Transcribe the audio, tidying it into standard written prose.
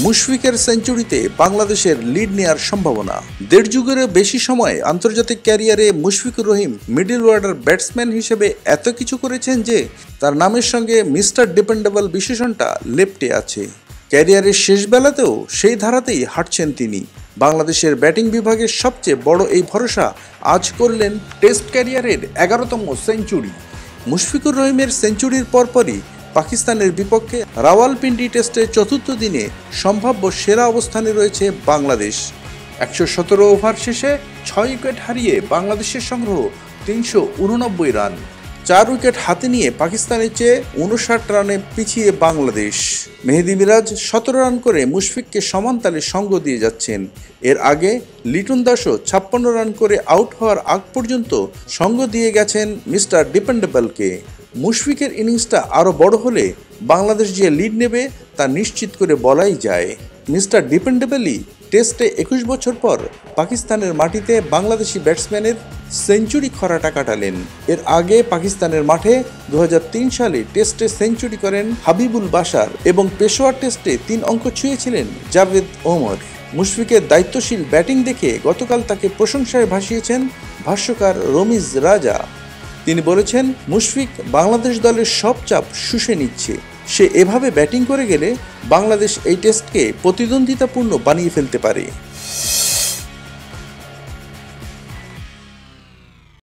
মুশফিকের সেঞ্চুরিতে বাংলাদেশের লিড নেয়ার সম্ভাবনা। দেড় যুগেরও বেশি সময় আন্তর্জাতিক ক্যারিয়ারে Mushfiqur Rahim middle order batsman হিসেবে এত কিছু করেছেন যে তার নামের সঙ্গে মিস্টার ডিপেন্ডেবল বিশেষণটা লেপ্টে আছে। ক্যারিয়ারের শেষ বেলাতেও সেই ধারাতেই হাঁটছেন তিনি। বাংলাদেশের ব্যাটিং বিভাগের সবচেয়ে বড় এই ভরসা আজ করলেন টেস্ট ক্যারিয়ারের 11তম সেঞ্চুরি। মুশফিকুর রহিমের সেঞ্চুরির পরপরই পাকিস্তানের বিপক্ষে রাওয়ালপিন্ডি টেস্টের চতুর্থ দিনে সম্ভাব্য সেরা অবস্থানে রয়েছে বাংলাদেশ। 117 ওভার শেষে 6 উইকেট হারিয়ে বাংলাদেশের সংগ্রহ 389 রান। 4 উইকেট হাতে নিয়ে পাকিস্তানের চেয়ে 59 রানে পিছিয়ে বাংলাদেশ। মেহেদী মিরাজ 17 রান করে মুশফিককে সমান তালে সঙ্গ দিয়ে যাচ্ছেন। এর আগে লিটন দাসও 56 রান করে আউট হওয়ার আগ পর্যন্ত সঙ্গ দিয়ে গেছেন মিস্টার ডিপেন্ডেবলকে। মুশফিকের ইনিংসটা আরও বড় হলে বাংলাদেশ যে লিড নেবে তা নিশ্চিত করে বলাই যায়। মিস্টার ডিপেন্ডেবলই টেস্টে 21 বছর পর পাকিস্তানের মাটিতে বাংলাদেশি ব্যাটসম্যানের সেঞ্চুরি খরাটা কাটালেন। এর আগে পাকিস্তানের মাঠে 2003 সালে টেস্টে সেঞ্চুরি করেন হাবিবুল বাশার এবং পেশোয়ার টেস্টে 3 অঙ্ক ছুঁয়েছিলেন জাভেদ ওমর। মুশফিকের দায়িত্বশীল ব্যাটিং দেখে গতকাল তাকে প্রশংসায় ভাসিয়েছেন ভাষ্যকার রমিজ রাজা। তিনি বলেছেন, মুশফিক বাংলাদেশ দলের সব চাপ শুষে নিচ্ছে। সে এভাবে ব্যাটিং করে গেলে বাংলাদেশ এই টেস্টকে প্রতিদ্বন্দ্বিতাপূর্ণ বানিয়ে ফেলতে পারে।